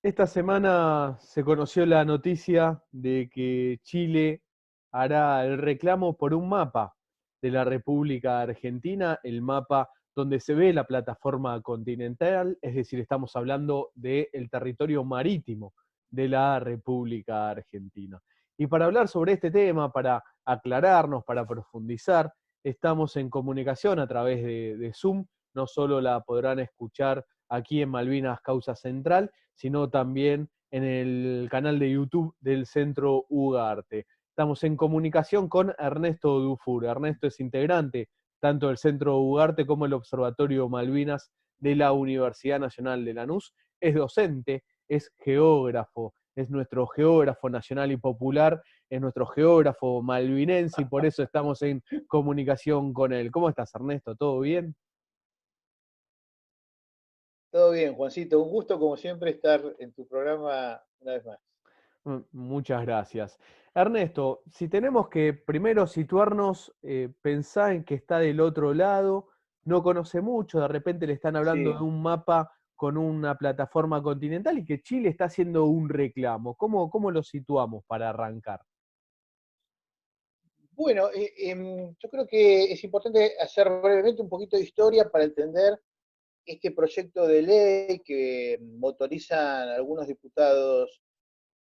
Esta semana se conoció la noticia de que Chile hará el reclamo por un mapa de la República Argentina, el mapa donde se ve la plataforma continental, es decir, estamos hablando del territorio marítimo de la República Argentina. Y para hablar sobre este tema, para aclararnos, para profundizar, estamos en comunicación a través de Zoom. No solo la podrán escuchar aquí en Malvinas Causa Central, sino también en el canal de YouTube del Centro Ugarte. Estamos en comunicación con Ernesto Dufour. Ernesto es integrante tanto del Centro Ugarte como el Observatorio Malvinas de la Universidad Nacional de Lanús. Es docente, es geógrafo, es nuestro geógrafo nacional y popular, es nuestro geógrafo malvinense y por eso estamos en comunicación con él. ¿Cómo estás, Ernesto? ¿Todo bien? Todo bien, Juancito. Un gusto, como siempre, estar en tu programa una vez más. Muchas gracias. Ernesto, si tenemos que primero situarnos, pensá en que está del otro lado, no conoce mucho, de repente le están hablando de Sí. un mapa con una plataforma continental y que Chile está haciendo un reclamo. ¿Cómo lo situamos para arrancar? Bueno, yo creo que es importante hacer brevemente un poquito de historia para entender este proyecto de ley que motorizan algunos diputados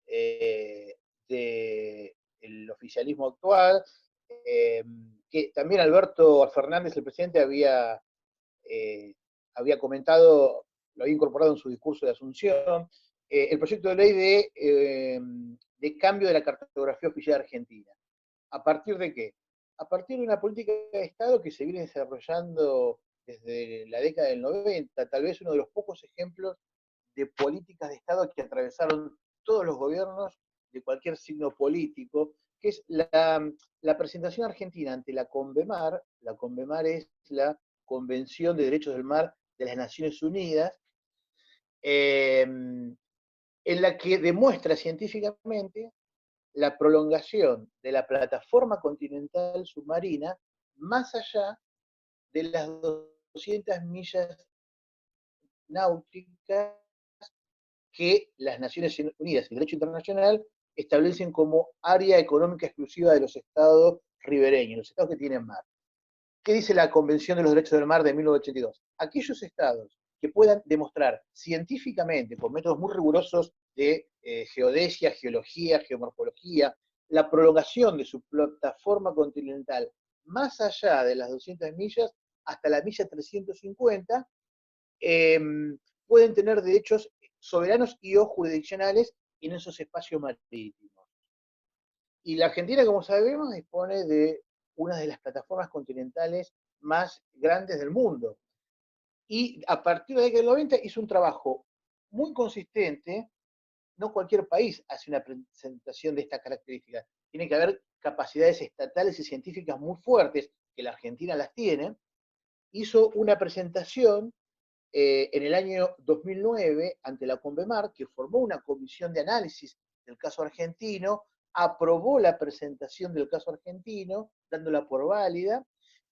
eh, del oficialismo actual, eh, que también Alberto Fernández, el presidente, eh, había comentado, lo había incorporado en su discurso de Asunción, el proyecto de ley de cambio de la cartografía oficial argentina. ¿A partir de qué? A partir de una política de Estado que se viene desarrollando desde la década del 90, tal vez uno de los pocos ejemplos de políticas de Estado que atravesaron todos los gobiernos de cualquier signo político, que es la presentación argentina ante la CONVEMAR. La CONVEMAR es la Convención de Derechos del Mar de las Naciones Unidas, en la que demuestra científicamente la prolongación de la plataforma continental submarina más allá de las 200 millas náuticas que las Naciones Unidas y el derecho internacional establecen como área económica exclusiva de los estados ribereños, los estados que tienen mar. ¿Qué dice la Convención de los Derechos del Mar de 1982? Aquellos estados que puedan demostrar científicamente, por métodos muy rigurosos de geodesia, geología, geomorfología, la prolongación de su plataforma continental más allá de las 200 millas hasta la milla 350, eh, pueden tener derechos soberanos y o jurisdiccionales en esos espacios marítimos. Y la Argentina, como sabemos, dispone de una de las plataformas continentales más grandes del mundo. Y a partir de la década del 90 hizo un trabajo muy consistente. No cualquier país hace una presentación de estas características. Tiene que haber capacidades estatales y científicas muy fuertes, que la Argentina las tiene. Hizo una presentación en el año 2009 ante la CONVEMAR, que formó una comisión de análisis del caso argentino, aprobó la presentación del caso argentino, dándola por válida,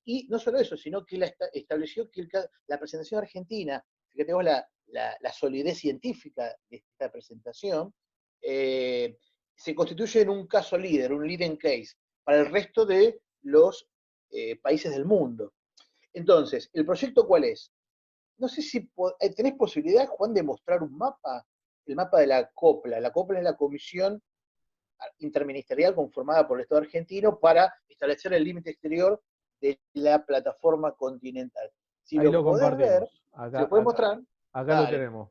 y no solo eso, sino que estableció que la presentación argentina, fíjate vos la solidez científica de esta presentación, se constituye en un caso líder, un leading case, para el resto de los países del mundo. Entonces, ¿el proyecto cuál es? No sé si tenés posibilidad, Juan, de mostrar un mapa, el mapa de la COPLA. La COPLA es la comisión interministerial conformada por el Estado argentino para establecer el límite exterior de la plataforma continental. Si Ahí lo lo podés ver, compartimos. si lo podés mostrar, Acá lo dale. tenemos.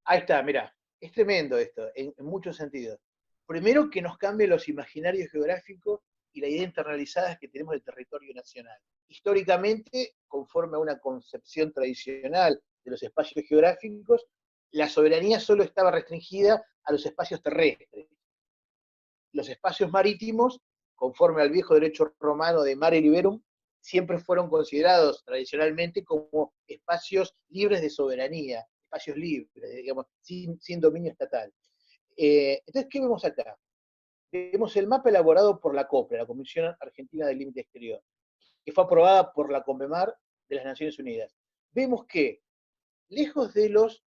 Ahí está, mirá. Es tremendo esto, en muchos sentidos. Primero, que nos cambie los imaginarios geográficos y la idea internalizada que tenemos del territorio nacional. Históricamente, conforme a una concepción tradicional de los espacios geográficos, la soberanía solo estaba restringida a los espacios terrestres. Los espacios marítimos, conforme al viejo derecho romano de mare liberum, siempre fueron considerados tradicionalmente como espacios libres de soberanía, espacios libres, digamos, sin dominio estatal. Entonces, ¿qué vemos acá? Vemos el mapa elaborado por la COPLA, la Comisión Argentina del Límite Exterior, que fue aprobada por la CONVEMAR de las Naciones Unidas. Vemos que, lejos de los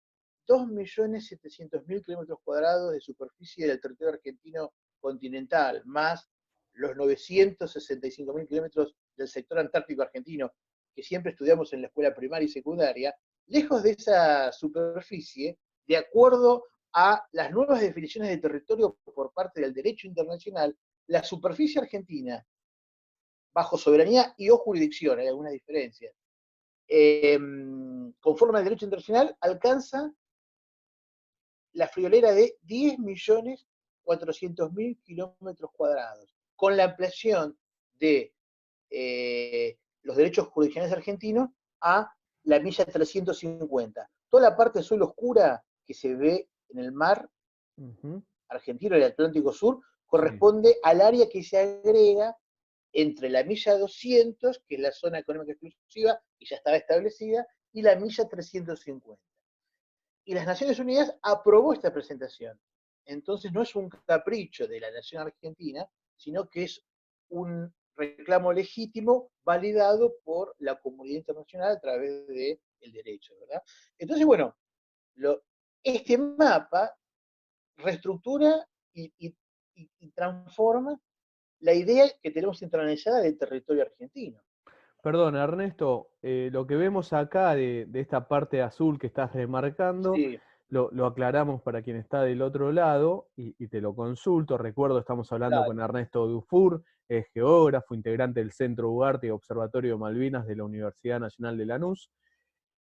2.700.000 kilómetros cuadrados de superficie del territorio argentino continental, más los 965.000 kilómetros del sector antártico argentino, que siempre estudiamos en la escuela primaria y secundaria, lejos de esa superficie, de acuerdo a las nuevas definiciones de territorio por parte del derecho internacional, la superficie argentina, bajo soberanía y o jurisdicción, hay algunas diferencias, conforme al derecho internacional, alcanza la friolera de 10.400.000 kilómetros cuadrados, con la ampliación de los derechos jurisdiccionales argentinos a la milla 350. Toda la parte azul oscura que se ve en el mar argentino, el Atlántico Sur, corresponde al área que se agrega entre la milla 200, que es la zona económica exclusiva, que ya estaba establecida, y la milla 350. Y las Naciones Unidas aprobó esta presentación. Entonces no es un capricho de la nación argentina, sino que es un reclamo legítimo validado por la comunidad internacional a través del derecho, ¿verdad? Entonces, bueno, este mapa reestructura y transforma la idea que tenemos internalizada del territorio argentino. Perdón, Ernesto, lo que vemos acá de esta parte azul que estás remarcando, Sí, lo aclaramos para quien está del otro lado y te lo consulto. Recuerdo, estamos hablando con claro. Ernesto Dufour, es geógrafo, integrante del Centro Ugarte y Observatorio de Malvinas de la Universidad Nacional de Lanús.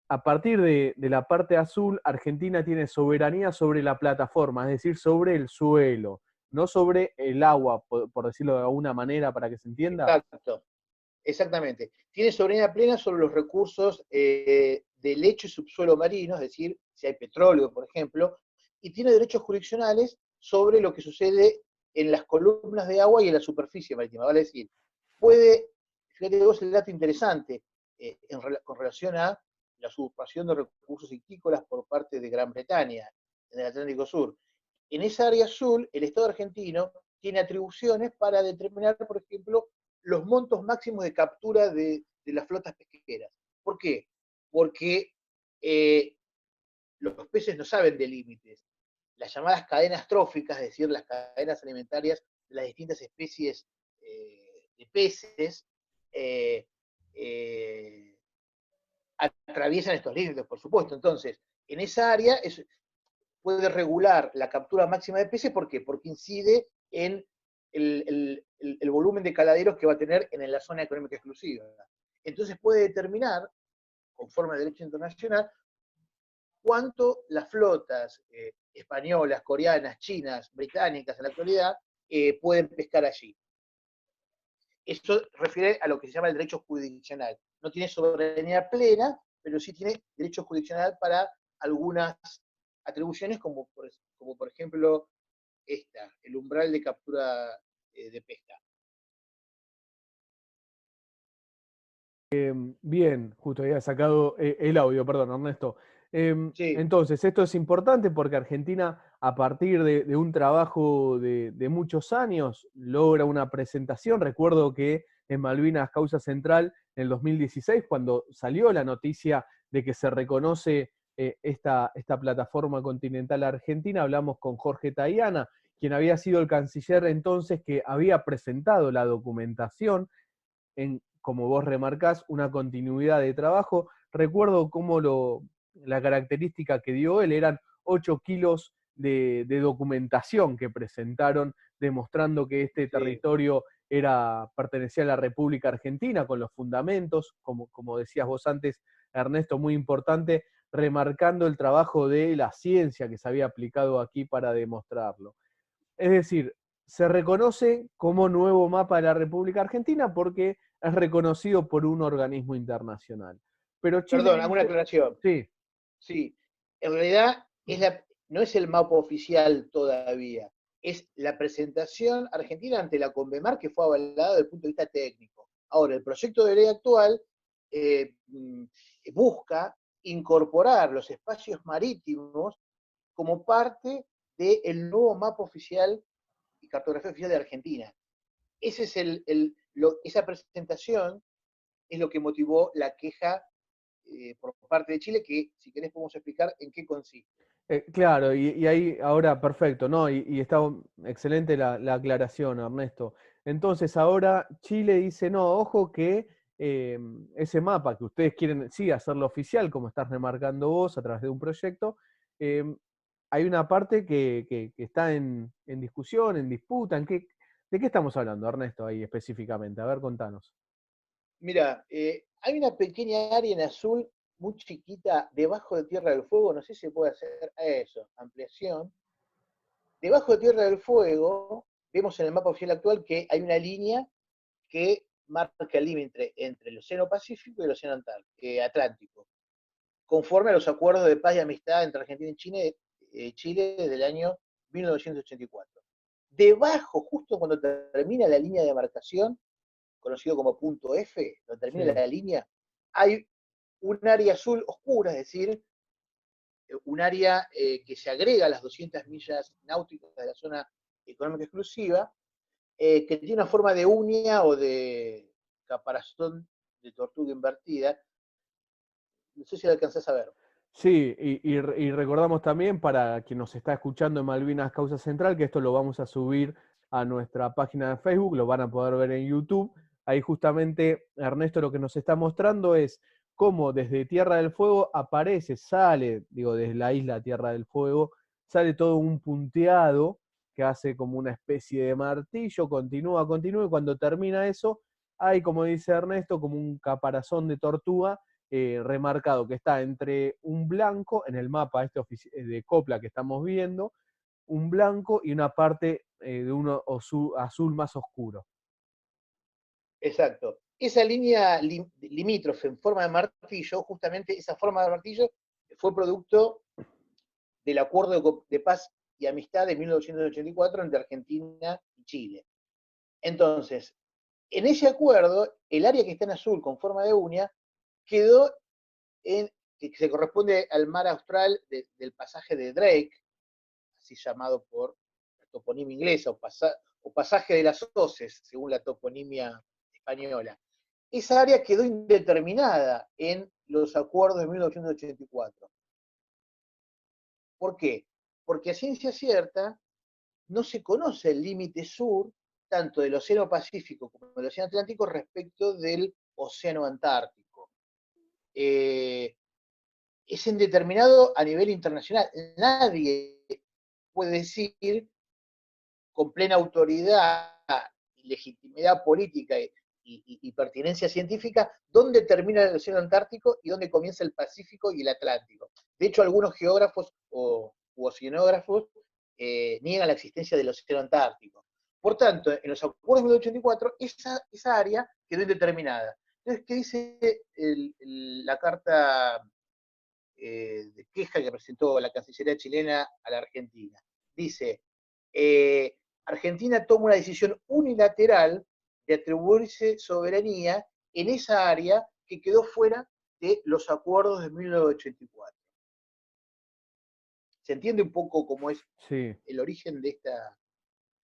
A partir de la parte azul, Argentina tiene soberanía sobre la plataforma, es decir, sobre el suelo, no sobre el agua, por decirlo de alguna manera para que se entienda. Exacto. Exactamente. Tiene soberanía plena sobre los recursos de lecho y subsuelo marino, es decir, si hay petróleo, por ejemplo, y tiene derechos jurisdiccionales sobre lo que sucede en las columnas de agua y en la superficie marítima. Vale decir, puede, fíjate vos el dato interesante con relación a la usurpación de recursos hídricos por parte de Gran Bretaña en el Atlántico Sur. En esa área azul, el Estado argentino tiene atribuciones para determinar, por ejemplo, los montos máximos de captura de las flotas pesqueras. ¿Por qué? Porque los peces no saben de límites. Las llamadas cadenas tróficas, es decir, las cadenas alimentarias de las distintas especies de peces, eh, eh, atraviesan estos límites, por supuesto. Entonces, en esa área puede regular la captura máxima de peces. ¿Por qué? Porque incide en el volumen de caladeros que va a tener en la zona económica exclusiva. Entonces puede determinar, conforme al derecho internacional, cuánto las flotas españolas, coreanas, chinas, británicas en la actualidad pueden pescar allí. Eso refiere a lo que se llama el derecho jurisdiccional. No tiene soberanía plena, pero sí tiene derecho jurisdiccional para algunas atribuciones, como por ejemplo el umbral de captura de pesca. Bien, justo había sacado el audio, perdón, Ernesto. Sí, Entonces, esto es importante porque Argentina, a partir de un trabajo de muchos años, logra una presentación. Recuerdo que en Malvinas Causa Central, en el 2016, cuando salió la noticia de que se reconoce esta plataforma continental argentina, hablamos con Jorge Tayana, quien había sido el canciller entonces que había presentado la documentación en, como vos remarcás, una continuidad de trabajo. Recuerdo cómo la característica que dio él eran 8 kilos de documentación que presentaron, demostrando que este sí. territorio pertenecía a la República Argentina, con los fundamentos, como decías vos antes, Ernesto, muy importante, remarcando el trabajo de la ciencia que se había aplicado aquí para demostrarlo. Es decir, se reconoce como nuevo mapa de la República Argentina porque es reconocido por un organismo internacional. Pero Chile Perdón, hago una dice, aclaración. sí, Sí, en realidad no es el mapa oficial todavía, es la presentación argentina ante la Convemar que fue avalada desde el punto de vista técnico. Ahora, el proyecto de ley actual eh, busca incorporar los espacios marítimos como parte del nuevo mapa oficial y cartografía oficial de Argentina. Ese es esa presentación es lo que motivó la queja por parte de Chile, que si querés podemos explicar en qué consiste. Claro, y ahí ahora perfecto, ¿no? Y está excelente la aclaración, Ernesto. Entonces ahora Chile dice, no, ojo que ese mapa que ustedes quieren, sí, hacerlo oficial, como estás remarcando vos a través de un proyecto, eh, hay una parte que está en discusión, en disputa. ¿De qué estamos hablando, Ernesto, ahí específicamente? A ver, contanos. Mira, hay una pequeña área en azul muy chiquita debajo de Tierra del Fuego, no sé si se puede hacer eso, ampliación. Debajo de Tierra del Fuego, vemos en el mapa oficial actual que hay una línea que marca el límite entre el Océano Pacífico y el Océano Atlántico, conforme a los acuerdos de paz y amistad entre Argentina y Chile desde el año 1984. Debajo, justo cuando termina la línea de demarcación, conocido como punto F, donde termina Sí. la línea, hay un área azul oscura, es decir, un área que se agrega a las 200 millas náuticas de la zona económica exclusiva, que tiene una forma de uña o de caparazón de tortuga invertida. No sé si la alcanzás a ver. Sí, y recordamos también para quien nos está escuchando en Malvinas Causa Central, que esto lo vamos a subir a nuestra página de Facebook, lo van a poder ver en YouTube. Ahí justamente Ernesto lo que nos está mostrando es cómo desde Tierra del Fuego aparece, sale, digo, desde la isla Tierra del Fuego, sale todo un punteado que hace como una especie de martillo, continúa, y cuando termina eso, hay, como dice Ernesto, como un caparazón de tortuga remarcado que está entre un blanco en el mapa este de copla que estamos viendo, un blanco y una parte de un azul más oscuro. Exacto. Esa línea limítrofe en forma de martillo, justamente esa forma de martillo fue producto del acuerdo de paz y amistad de 1984 entre Argentina y Chile. Entonces, en ese acuerdo, el área que está en azul con forma de uña quedó en, que se corresponde al mar austral del pasaje de Drake, así llamado por la toponimia inglesa, o pasaje de las hoces, según la toponimia española. Esa área quedó indeterminada en los acuerdos de 1984. ¿Por qué? Porque a ciencia cierta no se conoce el límite sur tanto del Océano Pacífico como del Océano Atlántico respecto del Océano Antártico. Eh, es indeterminado a nivel internacional. Nadie puede decir con plena autoridad, legitimidad política y pertinencia científica dónde termina el Océano Antártico y dónde comienza el Pacífico y el Atlántico. De hecho, algunos geógrafos u oceanógrafos niegan la existencia del Océano Antártico. Por tanto, en los acuerdos de 1984, esa área quedó indeterminada. Entonces, ¿qué dice la carta de queja que presentó la Cancillería chilena a la Argentina? Dice, Argentina toma una decisión unilateral de atribuirse soberanía en esa área que quedó fuera de los acuerdos de 1984. ¿Se entiende un poco cómo es Sí, el origen de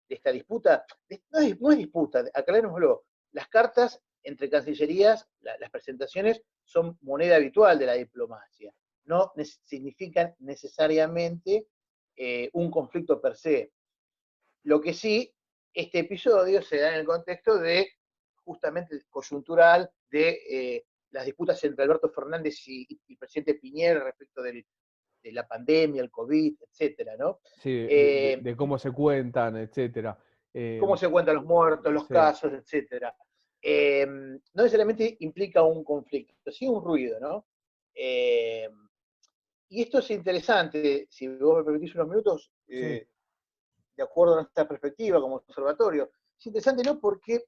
esta disputa? No es disputa, aclarémoslo. Las cartas entre cancillerías, las presentaciones, son moneda habitual de la diplomacia. No significan necesariamente un conflicto per se. Lo que sí, este episodio se da en el contexto de, justamente coyuntural, de las disputas entre Alberto Fernández y el presidente Piñera respecto de la pandemia, el COVID, etcétera, ¿no? sí, de Y cómo se cuentan, etcétera. cómo se cuentan los muertos, los Sí, casos, etcétera. No necesariamente implica un conflicto, sí un ruido, ¿no? Eh, y esto es interesante, si vos me permitís unos minutos, sí, de acuerdo a nuestra perspectiva como observatorio. Es interesante, ¿no? Porque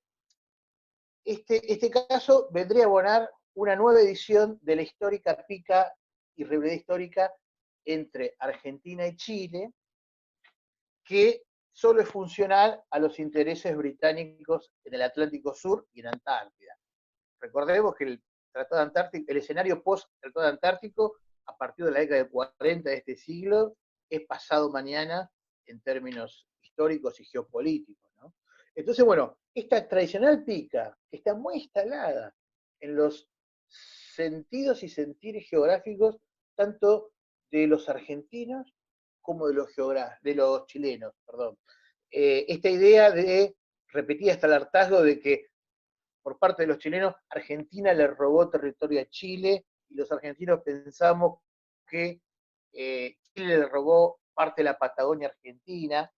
este caso vendría a abonar una nueva edición de la histórica pica y rivalidad histórica entre Argentina y Chile, que solo es funcional a los intereses británicos en el Atlántico Sur y en Antártida. Recordemos que el escenario post-Tratado Antártico, a partir de la década del 40 de este siglo, es pasado mañana en términos históricos y geopolíticos, ¿no? Entonces, bueno, esta tradicional pica está muy instalada en los sentidos y sentires geográficos tanto de los argentinos como de los chilenos, perdón. Esta idea de, repetida hasta el hartazgo, de que por parte de los chilenos, Argentina le robó territorio a Chile, y los argentinos pensamos que Chile le robó parte de la Patagonia Argentina.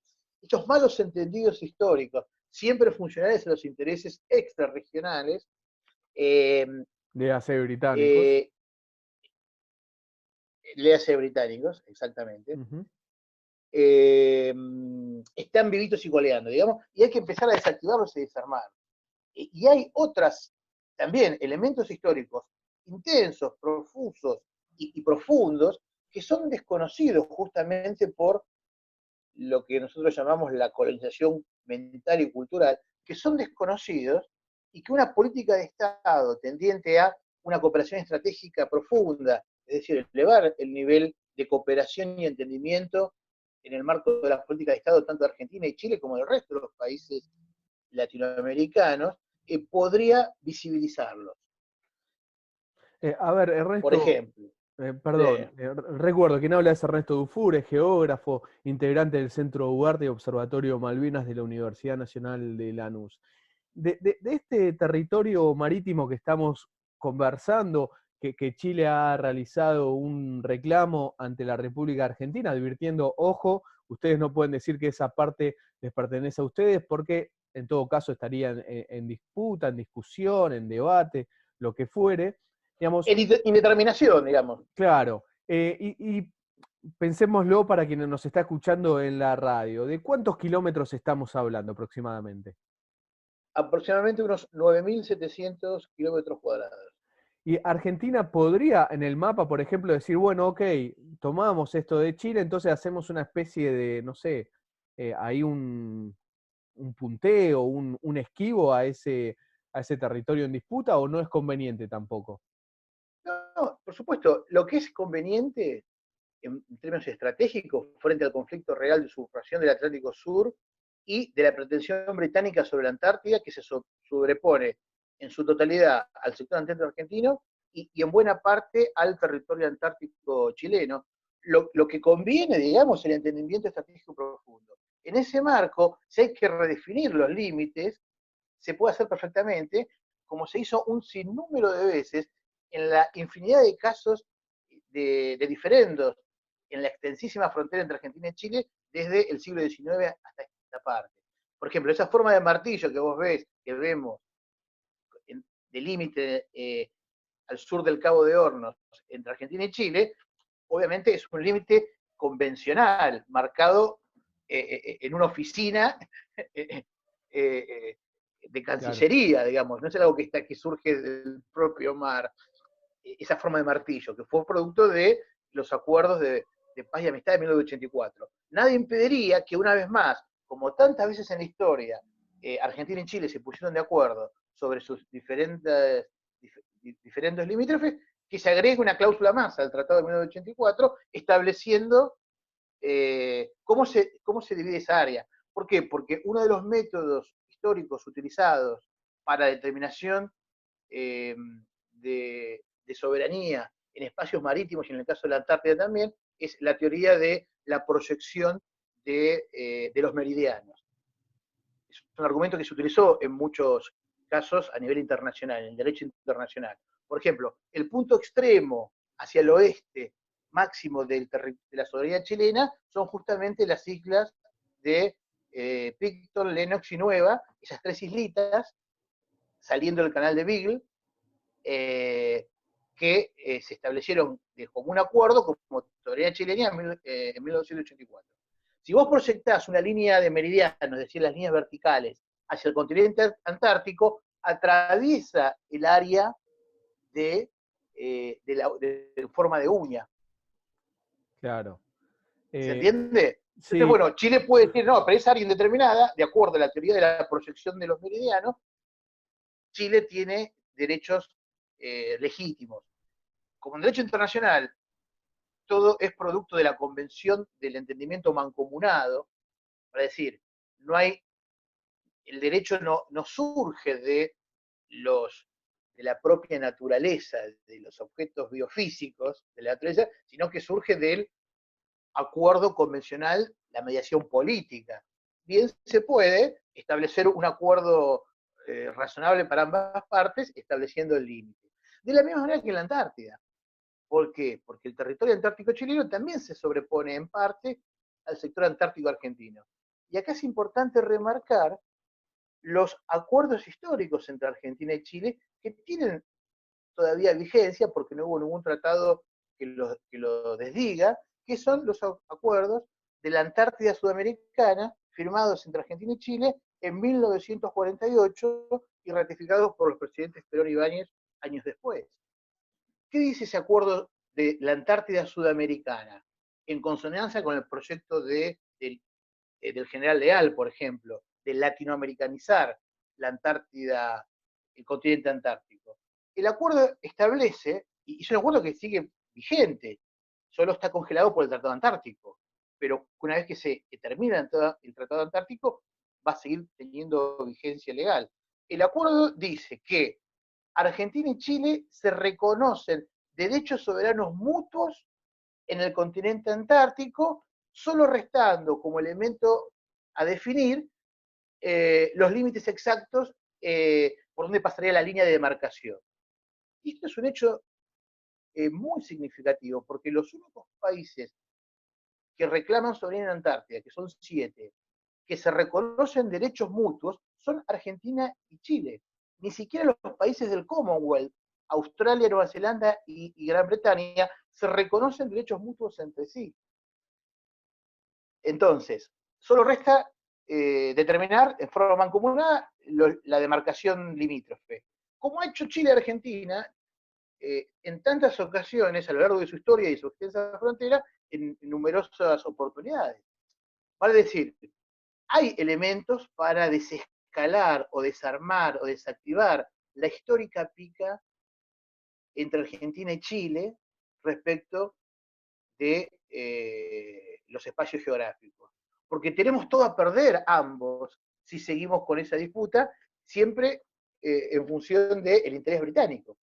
Estos malos entendidos históricos, siempre funcionales a los intereses extrarregionales, eh, De hace británicos. eh, léase británicos, exactamente, Ujú. están vivitos y coleando, digamos, y hay que empezar a desactivarlos y desarmar. Y hay otras, también, elementos históricos intensos, profusos y profundos, que son desconocidos justamente por lo que nosotros llamamos la colonización mental y cultural, que son desconocidos, y que una política de Estado tendiente a una cooperación estratégica profunda, es decir, elevar el nivel de cooperación y entendimiento en el marco de la política de Estado tanto de Argentina y Chile como del resto de los países latinoamericanos, podría visibilizarlos. A ver, Por Ernesto, ejemplo, perdón, recuerdo, quien habla es Ernesto Dufour, es geógrafo, integrante del Centro Ugarte y Observatorio Malvinas de la Universidad Nacional de Lanús. De este territorio marítimo que estamos conversando, que Chile ha realizado un reclamo ante la República Argentina, advirtiendo, ojo, ustedes no pueden decir que esa parte les pertenece a ustedes, porque en todo caso estarían en disputa, en discusión, en debate, lo que fuere. Digamos, en indeterminación, digamos. claro, y pensémoslo para quien nos está escuchando en la radio, ¿de cuántos kilómetros estamos hablando aproximadamente? Aproximadamente unos 9.700 kilómetros cuadrados. Y Argentina podría en el mapa, por ejemplo, decir, bueno, ok, tomamos esto de Chile, entonces hacemos una especie de, no sé, ahí un punteo, un esquivo a ese territorio en disputa, o no es conveniente tampoco. No, por supuesto, lo que es conveniente en términos estratégicos frente al conflicto real de subversión del Atlántico Sur y de la pretensión británica sobre la Antártida, que se sobrepone en su totalidad al sector antártico argentino y en buena parte al territorio antártico chileno. Lo que conviene, digamos, el entendimiento estratégico profundo. En ese marco, si hay que redefinir los límites, se puede hacer perfectamente, como se hizo un sinnúmero de veces en la infinidad de casos de diferendos en la extensísima frontera entre Argentina y Chile desde el siglo XIX hasta esta parte. Por ejemplo, esa forma de martillo que vos ves, que vemos de límite al sur del Cabo de Hornos entre Argentina y Chile, obviamente es un límite convencional, marcado en una oficina de Claro. Cancillería, digamos, no es algo que surge del propio mar, esa forma de martillo, que fue producto de los acuerdos de paz y amistad de 1984. Nada impediría que una vez más, como tantas veces en la historia, Argentina y Chile se pusieron de acuerdo sobre sus diferentes limítrofes, que se agregue una cláusula más al Tratado de 1984 estableciendo cómo se divide esa área. ¿Por qué? Porque uno de los métodos históricos utilizados para determinación de soberanía en espacios marítimos y en el caso de la Antártida también, es la teoría de la proyección de los meridianos. Es un argumento que se utilizó en muchos casos a nivel internacional, en el derecho internacional. Por ejemplo, el punto extremo hacia el oeste máximo de la soberanía chilena son justamente las islas de Picton, Lennox y Nueva, esas tres islitas saliendo del canal de Beagle, que se establecieron de común acuerdo como soberanía chilena en 1984. Si vos proyectás una línea de meridianos, es decir, las líneas verticales, hacia el continente antártico, atraviesa el área de forma de uña. Claro. ¿Se Eh, entiende? Entonces, sí, bueno, Chile puede decir, no, pero esa área indeterminada, de acuerdo a la teoría de la proyección de los meridianos, Chile tiene derechos legítimos. Como en derecho internacional todo es producto de la convención del entendimiento mancomunado, para decir, no hay, el derecho no surge de la propia naturaleza, de los objetos biofísicos de la naturaleza, sino que surge del acuerdo convencional, la mediación política. Bien se puede establecer un acuerdo razonable para ambas partes, estableciendo el límite. De la misma manera que en la Antártida. ¿Por qué? Porque el territorio antártico chileno también se sobrepone en parte al sector antártico argentino. Y acá es importante remarcar los acuerdos históricos entre Argentina y Chile que tienen todavía vigencia porque no hubo ningún tratado que lo desdiga, que son los acuerdos de la Antártida Sudamericana firmados entre Argentina y Chile en 1948 y ratificados por los presidentes Perón y Ibáñez años después. ¿Qué dice ese acuerdo de la Antártida Sudamericana? En consonancia con el proyecto del general Leal, por ejemplo, de latinoamericanizar la Antártida, el continente antártico. El acuerdo establece, y es un acuerdo que sigue vigente, solo está congelado por el Tratado Antártico, pero una vez que se termina el Tratado Antártico, va a seguir teniendo vigencia legal. El acuerdo dice que Argentina y Chile se reconocen derechos soberanos mutuos en el continente antártico, solo restando como elemento a definir los límites exactos por donde pasaría la línea de demarcación. Y esto es un hecho muy significativo, porque los únicos países que reclaman soberanía en Antártida, que son 7, que se reconocen derechos mutuos, son Argentina y Chile. Ni siquiera los países del Commonwealth, Australia, Nueva Zelanda y Gran Bretaña, se reconocen derechos mutuos entre sí. Entonces, solo resta determinar en forma mancomunada la demarcación limítrofe. Como ha hecho Chile y Argentina en tantas ocasiones a lo largo de su historia y su extensa frontera, en numerosas oportunidades. Vale decir, hay elementos para desescalar o desarmar o desactivar la histórica pica entre Argentina y Chile respecto de los espacios geográficos. Porque tenemos todo a perder ambos si seguimos con esa disputa, siempre en función del interés británico.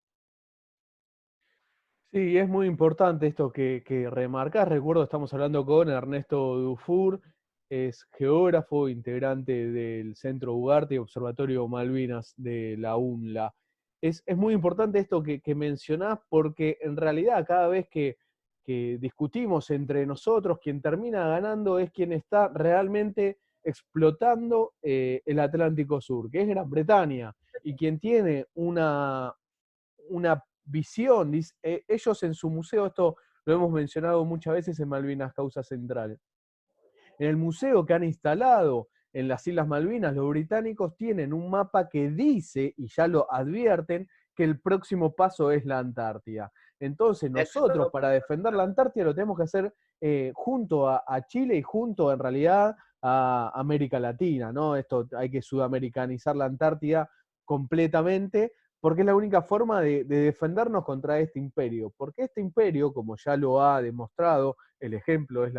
Sí, es muy importante esto que remarcás. Recuerdo, estamos hablando con Ernesto Dufour, es geógrafo, integrante del Centro Ugarte y Observatorio Malvinas de la UNLA. Es muy importante esto que mencionás porque en realidad cada vez que discutimos entre nosotros, quien termina ganando es quien está realmente explotando el Atlántico Sur, que es Gran Bretaña, y quien tiene una visión. Ellos en su museo, esto lo hemos mencionado muchas veces en Malvinas Causa Central, en el museo que han instalado en las Islas Malvinas, los británicos tienen un mapa que dice, y ya lo advierten, que el próximo paso es la Antártida. Entonces nosotros para defender la Antártida lo tenemos que hacer junto a Chile y junto en realidad a América Latina, ¿no? Esto hay que sudamericanizar la Antártida completamente, porque es la única forma de defendernos contra este imperio. Porque este imperio, como ya lo ha demostrado, el ejemplo es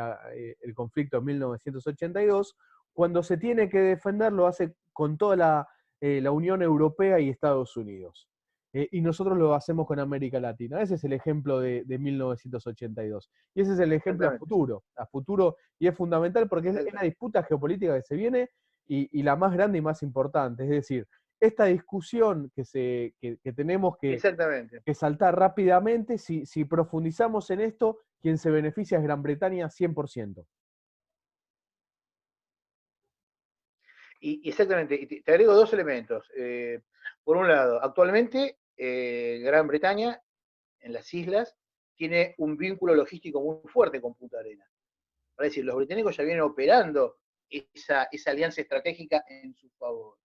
el conflicto de 1982, cuando se tiene que defender lo hace con toda la Unión Europea y Estados Unidos. Y nosotros lo hacemos con América Latina. Ese es el ejemplo de 1982. Y ese es el ejemplo a futuro, y es fundamental porque es la disputa geopolítica que se viene y la más grande y más importante. Es decir, esta discusión que tenemos que saltar rápidamente, si profundizamos en esto, quien se beneficia es Gran Bretaña 100%. Y exactamente, y te agrego dos elementos. Por un lado, actualmente Gran Bretaña, en las islas, tiene un vínculo logístico muy fuerte con Punta Arenas. Es decir, los británicos ya vienen operando esa alianza estratégica en su favor.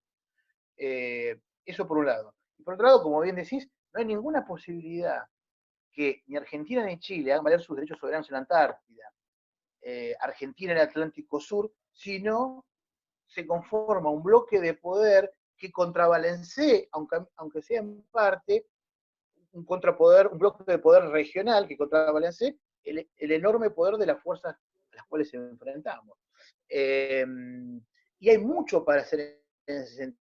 Eso por un lado. Y por otro lado, como bien decís, no hay ninguna posibilidad que ni Argentina ni Chile hagan valer sus derechos soberanos en la Antártida, Argentina en el Atlántico Sur, sino se conforma un bloque de poder que contrabalancee, aunque sea en parte, un contrapoder, un bloque de poder regional que contrabalancee el enorme poder de las fuerzas a las cuales enfrentamos. Y hay mucho para hacer en ese sentido.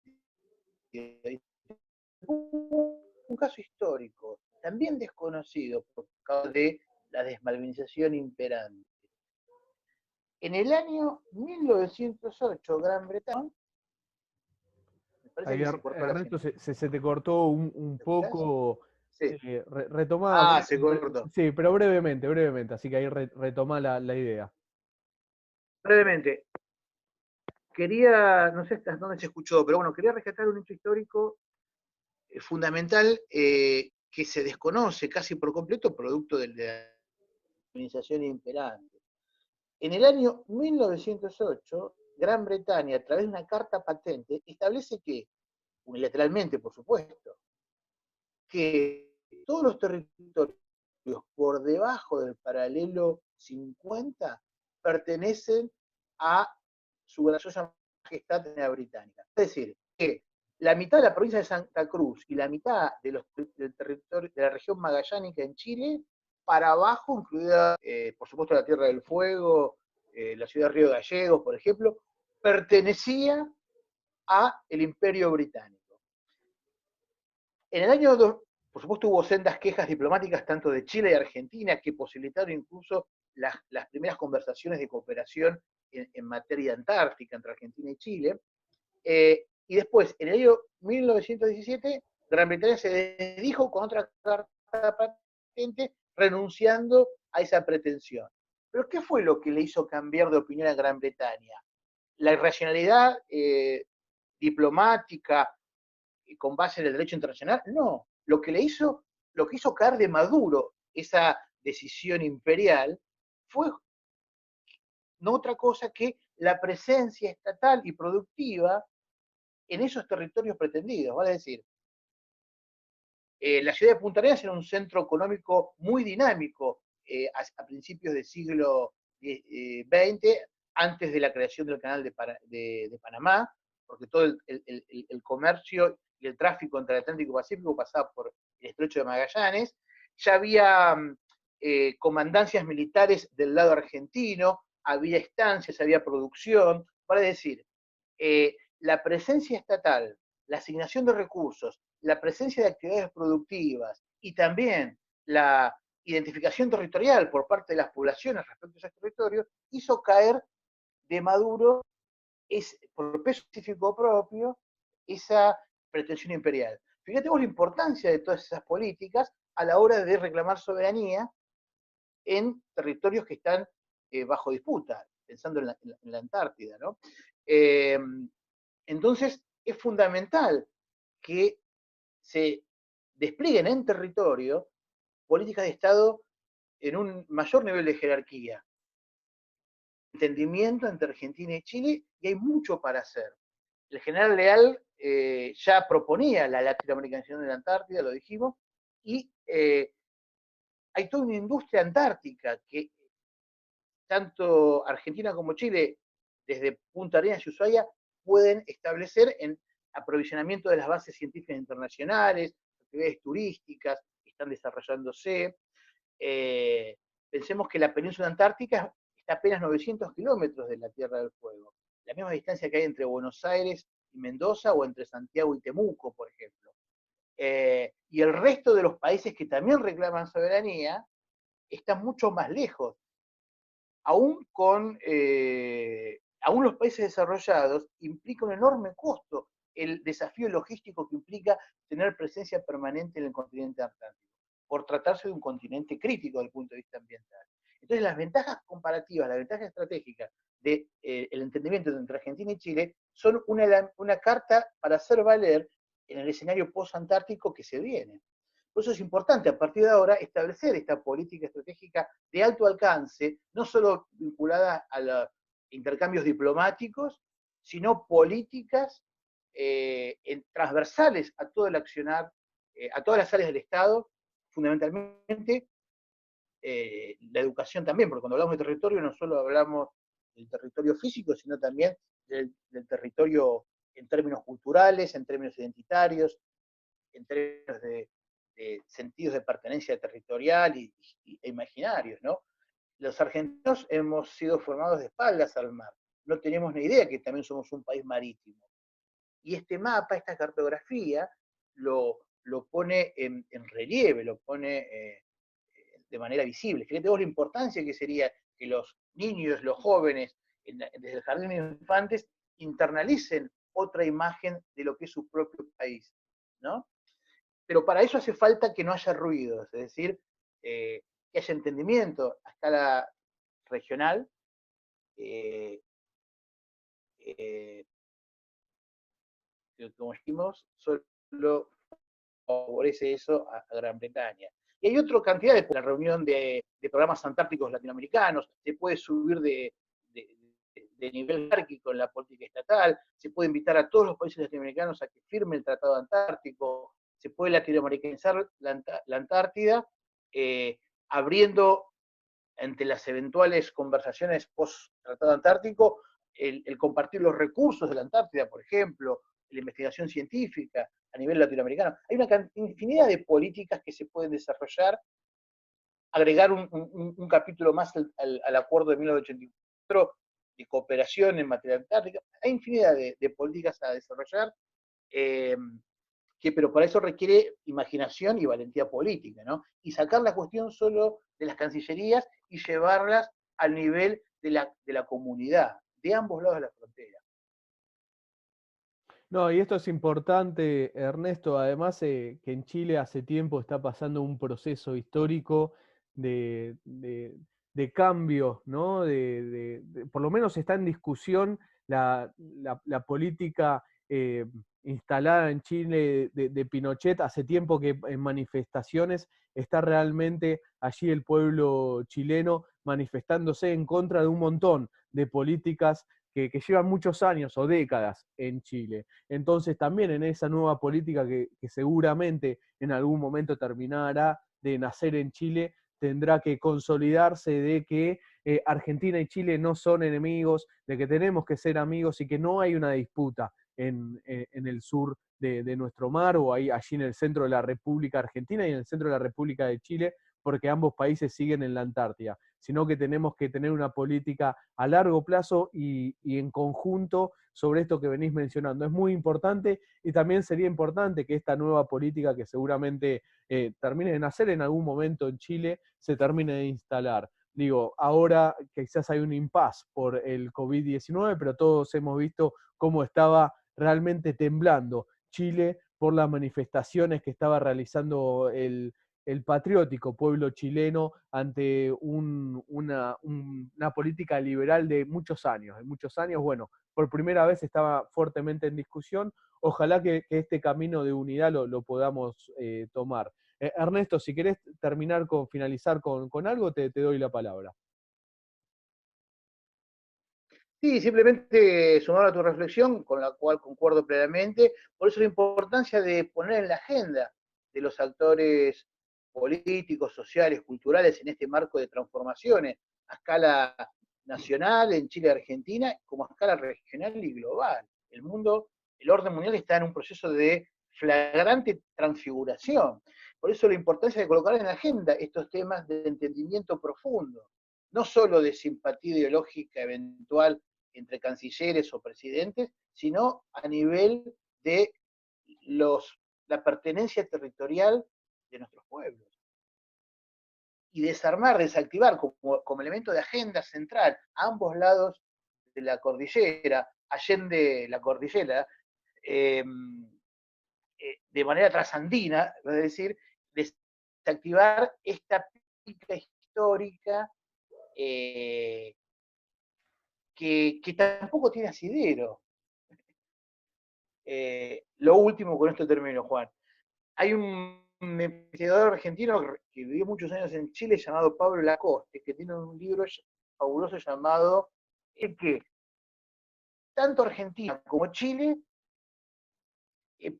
Un caso histórico, también desconocido por causa de la desmalvinización imperante. En el año 1908, Gran Bretaña, me parece Ahí, que se cortó la Ernesto, señal. se te cortó un ¿Me escuchás? poco. Sí. Retomá, Ah, se cortó. sí, pero brevemente, brevemente, así que ahí retomá la idea. Brevemente, quería, no sé hasta dónde se escuchó, pero bueno, quería rescatar un hecho histórico fundamental que se desconoce casi por completo, producto de la organización imperante. En el año 1908, Gran Bretaña, a través de una carta patente, establece que, unilateralmente por supuesto, que todos los territorios por debajo del paralelo 50 pertenecen a su graciosa majestad británica. Es decir, que la mitad de la provincia de Santa Cruz y la mitad del territorio de la región magallánica en Chile, para abajo, incluida, por supuesto, la Tierra del Fuego, la ciudad de Río Gallegos, por ejemplo, pertenecía al Imperio Británico. En el año por supuesto, hubo sendas quejas diplomáticas tanto de Chile y Argentina que posibilitaron incluso las primeras conversaciones de cooperación en materia antártica entre Argentina y Chile. Y después, en el año 1917, Gran Bretaña se desdijo con otra carta patente renunciando a esa pretensión. Pero ¿qué fue lo que le hizo cambiar de opinión a Gran Bretaña? La irracionalidad diplomática con base en el derecho internacional, no. Lo que hizo caer de Maduro esa decisión imperial fue no otra cosa que la presencia estatal y productiva en esos territorios pretendidos. Vale decir, la ciudad de Punta Arenas era un centro económico muy dinámico a principios del siglo XX, antes de la creación del canal de Panamá, porque todo el comercio y el tráfico entre el Atlántico y el Pacífico pasaba por el estrecho de Magallanes. Ya había comandancias militares del lado argentino, había estancias, había producción. Vale decir, la presencia estatal, la asignación de recursos, la presencia de actividades productivas y también la identificación territorial por parte de las poblaciones respecto a esos territorios, hizo caer de Maduro, por peso específico propio, esa pretensión imperial. Fíjate vos la importancia de todas esas políticas a la hora de reclamar soberanía en territorios que están bajo disputa, pensando en la Antártida, ¿no? Entonces, es fundamental que se desplieguen en territorio políticas de Estado en un mayor nivel de jerarquía, entendimiento entre Argentina y Chile, y hay mucho para hacer. El general Leal ya proponía la latinoamericanización de la Antártida, lo dijimos, y hay toda una industria antártica que tanto Argentina como Chile, desde Punta Arenas y Ushuaia, pueden establecer en aprovisionamiento de las bases científicas internacionales, actividades turísticas que están desarrollándose. Pensemos que la península antártica está a apenas 900 kilómetros de la Tierra del Fuego, la misma distancia que hay entre Buenos Aires y Mendoza o entre Santiago y Temuco, por ejemplo. Y el resto de los países que también reclaman soberanía están mucho más lejos. Aún aún los países desarrollados implica un enorme costo el desafío logístico que implica tener presencia permanente en el continente antártico, por tratarse de un continente crítico desde el punto de vista ambiental. Entonces, las ventajas comparativas, las ventajas estratégicas del entendimiento entre Argentina y Chile son una carta para hacer valer en el escenario post-antártico que se viene. Por eso es importante a partir de ahora establecer esta política estratégica de alto alcance, no solo vinculada a los intercambios diplomáticos, sino políticas transversales a todo el accionar, a todas las áreas del Estado, fundamentalmente la educación también, porque cuando hablamos de territorio no solo hablamos del territorio físico, sino también del territorio en términos culturales, en términos identitarios, en términos de sentidos de pertenencia territorial e imaginarios, ¿no? Los argentinos hemos sido formados de espaldas al mar, no tenemos ni idea que también somos un país marítimo. Y este mapa, esta cartografía, lo pone en relieve, lo pone de manera visible. Fíjate vos la importancia que sería que los niños, los jóvenes, desde el jardín de infantes, internalicen otra imagen de lo que es su propio país, ¿no? Pero para eso hace falta que no haya ruidos, es decir, que haya entendimiento a escala regional, eh, eh, que como dijimos, solo favorece eso a Gran Bretaña. Y hay otra cantidad de la reunión de programas antárticos latinoamericanos, se puede subir de nivel jerárquico en la política estatal, se puede invitar a todos los países latinoamericanos a que firmen el Tratado Antártico, se puede latinoamericanizar la Antártida, abriendo ante las eventuales conversaciones post-Tratado Antártico, el compartir los recursos de la Antártida, por ejemplo, la investigación científica a nivel latinoamericano. Hay una infinidad de políticas que se pueden desarrollar, agregar un capítulo más al acuerdo de 1984 de cooperación en materia antártica. Hay infinidad de políticas a desarrollar, pero para eso requiere imaginación y valentía política, ¿no? Y sacar la cuestión solo de las cancillerías y llevarlas al nivel de la comunidad, de ambos lados de la frontera. No, y esto es importante, Ernesto, además que en Chile hace tiempo está pasando un proceso histórico de cambio, ¿no? Por lo menos está en discusión la política instalada en Chile de Pinochet. Hace tiempo que en manifestaciones está realmente allí el pueblo chileno manifestándose en contra de un montón de políticas que llevan muchos años o décadas en Chile. Entonces también en esa nueva política que seguramente en algún momento terminará de nacer en Chile, tendrá que consolidarse de que Argentina y Chile no son enemigos, de que tenemos que ser amigos y que no hay una disputa en el sur de nuestro mar o ahí, allí en el centro de la República Argentina y en el centro de la República de Chile, porque ambos países siguen en la Antártida, sino que tenemos que tener una política a largo plazo y en conjunto sobre esto que venís mencionando. Es muy importante y también sería importante que esta nueva política que seguramente termine de nacer en algún momento en Chile, se termine de instalar. Digo, ahora quizás hay un impasse por el COVID-19, pero todos hemos visto cómo estaba realmente temblando Chile por las manifestaciones que estaba realizando el patriótico pueblo chileno ante una política liberal de muchos años. En muchos años, bueno, por primera vez estaba fuertemente en discusión. Ojalá que este camino de unidad lo podamos tomar. Ernesto, si querés finalizar con algo, te doy la palabra. Sí, simplemente sumar a tu reflexión, con la cual concuerdo plenamente, por eso la importancia de poner en la agenda de los actores políticos, sociales, culturales en este marco de transformaciones a escala nacional, en Chile y Argentina, como a escala regional y global. El orden mundial está en un proceso de flagrante transfiguración. Por eso la importancia de colocar en la agenda estos temas de entendimiento profundo, no solo de simpatía ideológica eventual entre cancilleres o presidentes, sino a nivel de la pertenencia territorial de nuestros pueblos. Y desactivar como elemento de agenda central a ambos lados de la cordillera, allende la cordillera, de manera trasandina, es decir, desactivar esta pica histórica que tampoco tiene asidero. Lo último, con esto termino, Juan. Hay un investigador argentino que vivió muchos años en Chile llamado Pablo Lacoste, que tiene un libro fabuloso llamado El que tanto Argentina como Chile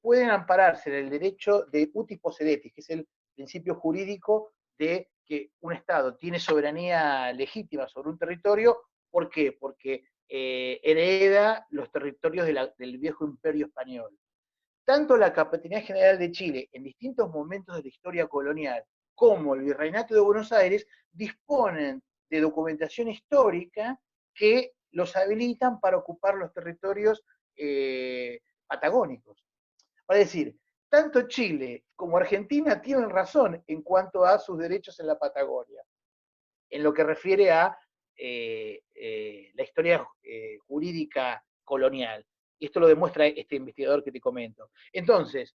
pueden ampararse en el derecho de utis possidetis, que es el principio jurídico de que un Estado tiene soberanía legítima sobre un territorio. ¿Por qué? Porque hereda los territorios del viejo imperio español. Tanto la Capitanía General de Chile, en distintos momentos de la historia colonial, como el Virreinato de Buenos Aires, disponen de documentación histórica que los habilitan para ocupar los territorios patagónicos. Es decir, tanto Chile como Argentina tienen razón en cuanto a sus derechos en la Patagonia, en lo que refiere a la historia jurídica colonial. Y esto lo demuestra este investigador que te comento. Entonces,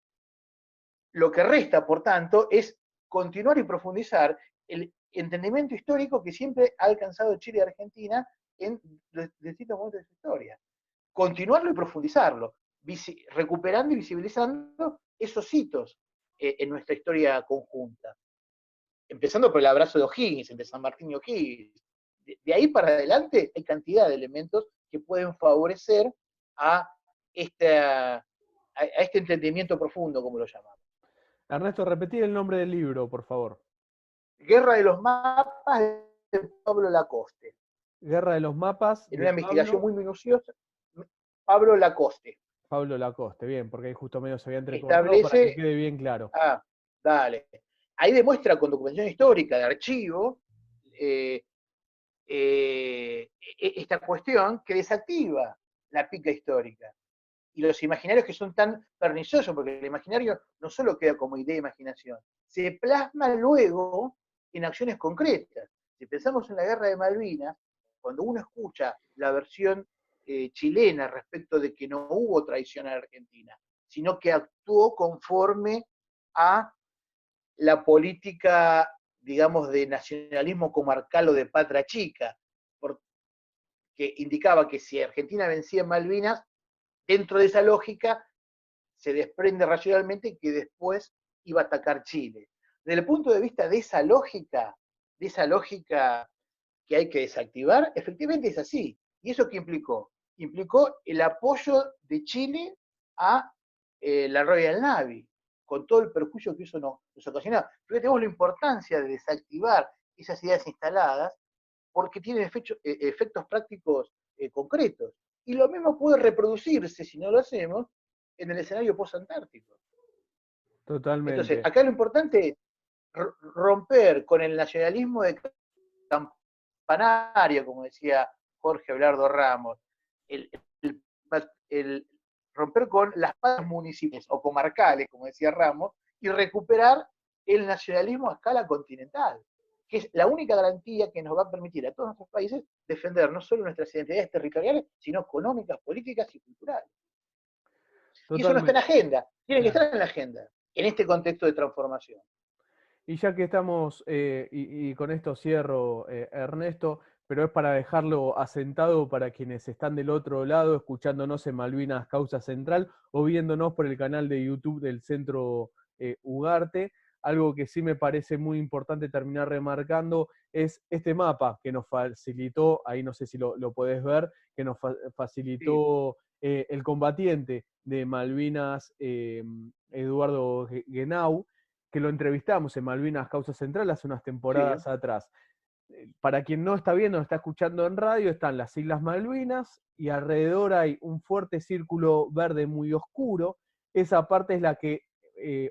lo que resta, por tanto, es continuar y profundizar el entendimiento histórico que siempre ha alcanzado Chile y Argentina en distintos momentos de su historia. Continuarlo y profundizarlo, recuperando y visibilizando esos hitos en nuestra historia conjunta. Empezando por el abrazo de O'Higgins, entre San Martín y O'Higgins. De ahí para adelante hay cantidad de elementos que pueden favorecer a este entendimiento profundo, como lo llamamos. Ernesto, repetí el nombre del libro, por favor. Guerra de los mapas de Pablo Lacoste. Guerra de los mapas. En una investigación muy minuciosa, Pablo Lacoste. Pablo Lacoste, bien, porque ahí justo medio se había entrecortado para que quede bien claro. Dale. Ahí demuestra con documentación histórica de archivo esta cuestión que desactiva la pica histórica. Y los imaginarios que son tan perniciosos, porque el imaginario no solo queda como idea de imaginación, se plasma luego en acciones concretas. Si pensamos en la guerra de Malvinas, cuando uno escucha la versión chilena respecto de que no hubo traición a Argentina, sino que actuó conforme a la política, digamos, de nacionalismo comarcal o de patria chica, que indicaba que si Argentina vencía en Malvinas, dentro de esa lógica se desprende racionalmente que después iba a atacar Chile. Desde el punto de vista de esa lógica que hay que desactivar, efectivamente es así. ¿Y eso qué implicó? Implicó el apoyo de Chile a la Royal Navy, con todo el perjuicio que eso nos ocasionaba. Pero tenemos la importancia de desactivar esas ideas instaladas porque tienen efectos prácticos concretos. Y lo mismo puede reproducirse, si no lo hacemos, en el escenario post-antártico. Totalmente. Entonces, acá lo importante es romper con el nacionalismo de campanario, como decía Jorge Abelardo Ramos, el romper con las patas municipales o comarcales, como decía Ramos, y recuperar el nacionalismo a escala continental, que es la única garantía que nos va a permitir a todos nuestros países defender no solo nuestras identidades territoriales, sino económicas, políticas y culturales. Totalmente. Y eso no está en la agenda, tiene que estar en la agenda, en este contexto de transformación. Y ya que estamos, y con esto cierro, Ernesto, pero es para dejarlo asentado para quienes están del otro lado, escuchándonos en Malvinas Causa Central o viéndonos por el canal de YouTube del Centro Ugarte. Algo que sí me parece muy importante terminar remarcando es este mapa que nos facilitó, ahí no sé si lo podés ver, que nos facilitó el combatiente de Malvinas, Eduardo Genau, que lo entrevistamos en Malvinas Causa Central hace unas temporadas atrás. Para quien no está viendo, no está escuchando en radio, están las Islas Malvinas y alrededor hay un fuerte círculo verde muy oscuro. Esa parte es la que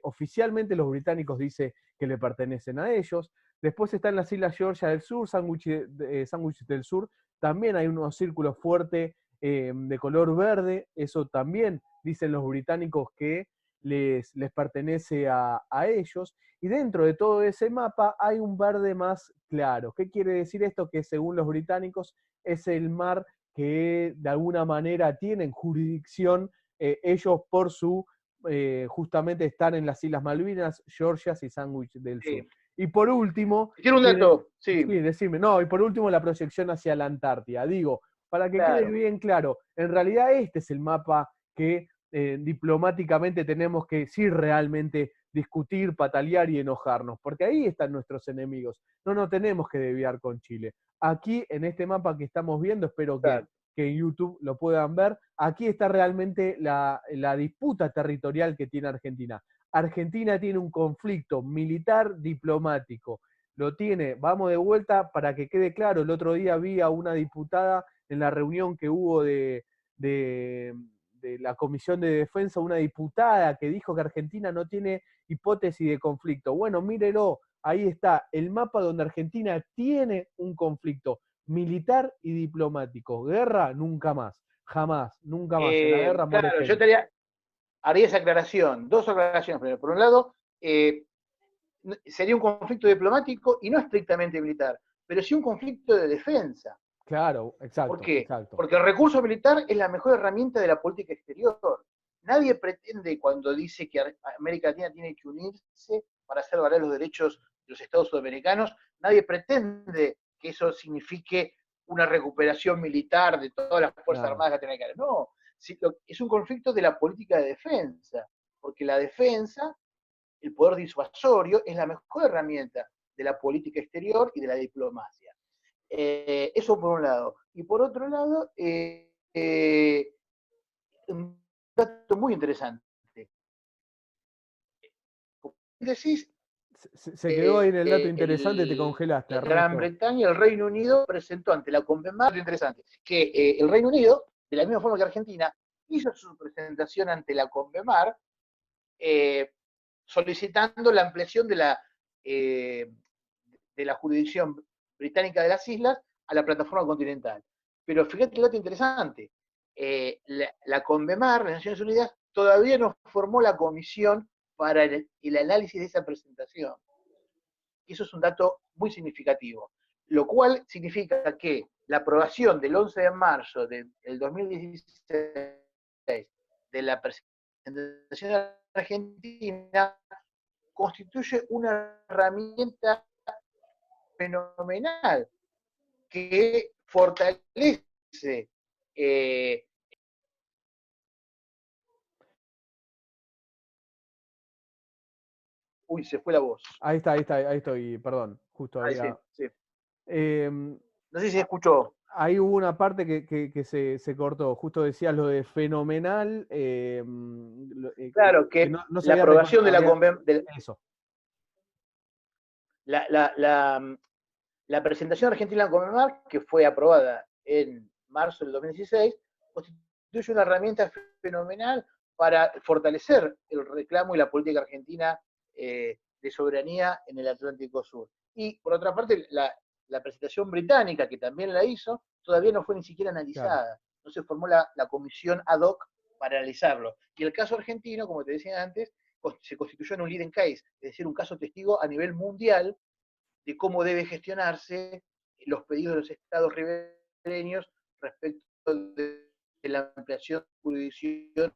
oficialmente los británicos dicen que le pertenecen a ellos. Después están las Islas Georgia del Sur, Sandwich del Sur. También hay unos círculos fuertes de color verde. Eso también dicen los británicos que les pertenece a ellos, y dentro de todo ese mapa hay un verde más claro. ¿Qué quiere decir esto? Que según los británicos es el mar que de alguna manera tienen jurisdicción ellos por su, justamente están en las Islas Malvinas, Georgia y Sandwich del Sur. Y por último... Quiero un dato, sí, decime. No, y por último la proyección hacia la Antártida. Digo, para que quede bien claro, en realidad este es el mapa que diplomáticamente tenemos que sí realmente discutir, patalear y enojarnos, porque ahí están nuestros enemigos. No nos tenemos que desviar con Chile. Aquí, en este mapa que estamos viendo, espero que en YouTube lo puedan ver, aquí está realmente la disputa territorial que tiene Argentina. Argentina tiene un conflicto militar diplomático. Lo tiene, vamos de vuelta para que quede claro. El otro día vi a una diputada en la reunión que hubo de la Comisión de Defensa, una diputada que dijo que Argentina no tiene hipótesis de conflicto. Bueno, mírelo, ahí está el mapa donde Argentina tiene un conflicto militar y diplomático. Guerra, nunca más, jamás, nunca más. En la guerra muere gente. Yo haría esa aclaración, dos aclaraciones. Primero, por un lado, sería un conflicto diplomático y no estrictamente militar, pero sí un conflicto de defensa. Claro, ¿Por exacto, qué? exacto. Porque el recurso militar es la mejor herramienta de la política exterior. Nadie pretende, cuando dice que América Latina tiene que unirse para hacer valer los derechos de los estados sudamericanos, nadie pretende que eso signifique una recuperación militar de todas las Fuerzas Claro. Armadas latinoamericanas. No, es un conflicto de la política de defensa, porque la defensa, el poder disuasorio, es la mejor herramienta de la política exterior y de la diplomacia. Eso por un lado. Y por otro lado, un dato muy interesante. Como decís, Se quedó ahí en el dato interesante, te el, congelaste, Gran Ernesto. Bretaña, el Reino Unido, presentó ante la Convención, interesante, que el Reino Unido, de la misma forma que Argentina, hizo su presentación ante la Convemar, solicitando la ampliación de la jurisdicción británica de las islas a la plataforma continental. Pero fíjate el dato interesante, la Convemar, las Naciones Unidas, todavía no formó la comisión para el análisis de esa presentación. Y eso es un dato muy significativo, lo cual significa que la aprobación del 11 de marzo del 2016 de la presentación argentina constituye una herramienta fenomenal que fortalece uy, se fue la voz. Ahí estoy, perdón, justo Ahí sí, había. sí. em, No sé si se escuchó. Ahí hubo una parte que se cortó. Justo decías lo de fenomenal, Claro, que que no se la había aprobación de había eso. la, la, la, la presentación argentina en Conmemar, que fue aprobada en marzo del 2016, constituye una herramienta fenomenal para fortalecer el reclamo y la política argentina de soberanía en el Atlántico Sur. Y por otra parte, la presentación británica, que también la hizo, todavía no fue ni siquiera Claro. analizada. No se formó la comisión ad hoc para analizarlo. Y el caso argentino, como te decía antes, se constituyó en un leading case, es decir, un caso testigo a nivel mundial de cómo debe gestionarse los pedidos de los estados ribereños respecto de la ampliación de jurisdicción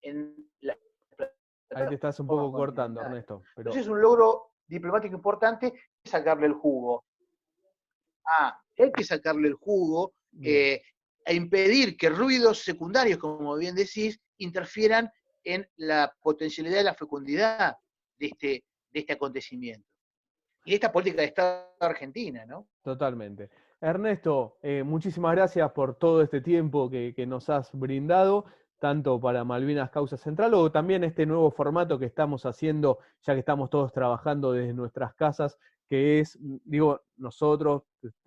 en la Ahí te estás un plataforma poco cortando, continental. Ernesto, pero Entonces es un logro diplomático importante sacarle el jugo. Hay que sacarle el jugo bien. e impedir que ruidos secundarios, como bien decís, interfieran en la potencialidad y la fecundidad de este acontecimiento. Y esta política de Estado argentina, ¿no? Totalmente. Ernesto, muchísimas gracias por todo este tiempo que nos has brindado, tanto para Malvinas Causa Central o también este nuevo formato que estamos haciendo, ya que estamos todos trabajando desde nuestras casas, que es, digo, nosotros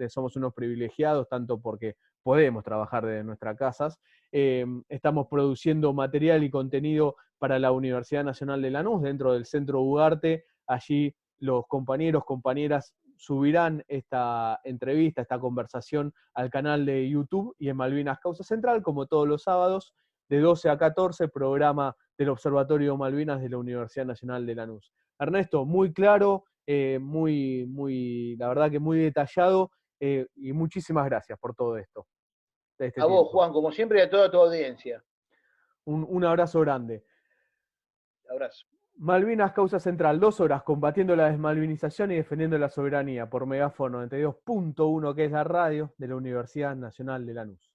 somos unos privilegiados, tanto porque podemos trabajar desde nuestras casas, estamos produciendo material y contenido para la Universidad Nacional de Lanús, dentro del Centro Ugarte. Allí los compañeros, compañeras subirán esta entrevista, esta conversación al canal de YouTube y en Malvinas Causa Central, como todos los sábados, de 12 a 14, programa del Observatorio Malvinas de la Universidad Nacional de Lanús. Ernesto, muy claro, la verdad que muy detallado, y muchísimas gracias por todo esto, de este A vos, tiempo. Juan, como siempre, y a toda tu audiencia. Un abrazo grande. Abrazo. Malvinas Causa Central, 2 horas combatiendo la desmalvinización y defendiendo la soberanía por Megáfono 92.1, que es la radio de la Universidad Nacional de Lanús.